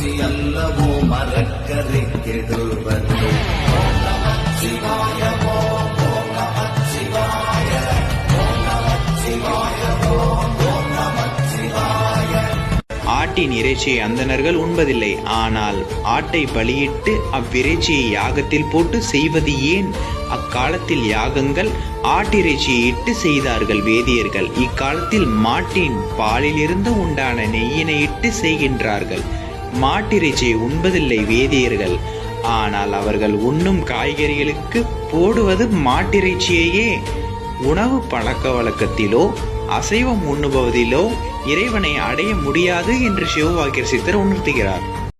காட்சி அல்லவோ மரக்கரை கெடுவது. ஓம் நமச்சிவாய ஓம் நமச்சிவாய ஓம் நமச்சிவாய ஓம் நமச்சிவாய. ஆட்டின் இறைச்சியை அந்தணர்கள் உண்பதில்லை. ஆனால் ஆட்டை பலியிட்டு அவ்விறைச்சியை யாகத்தில் போட்டு செய்வது ஏன்? அக்காலத்தில் யாகங்கள் ஆட்டிறைச்சியை இட்டு செய்தார்கள் வேதியர்கள். இக்காலத்தில் மாட்டின் பாலிலிருந்து உண்டான நெய்யினை இட்டு செய்கின்றார்கள். மாட்டிறைச்சியை உண்பதில்லை வேதியர்கள். ஆனால் அவர்கள் உண்ணும் காய்கறிகளுக்கு போடுவது மாட்டிறைச்சியையே. உணவு பழக்க வழக்கத்திலோ அசைவம் உண்ணுபவதிலோ இறைவனை அடைய முடியாது என்று சிவவாக்கியர் சித்தர் உணர்த்துகிறார்.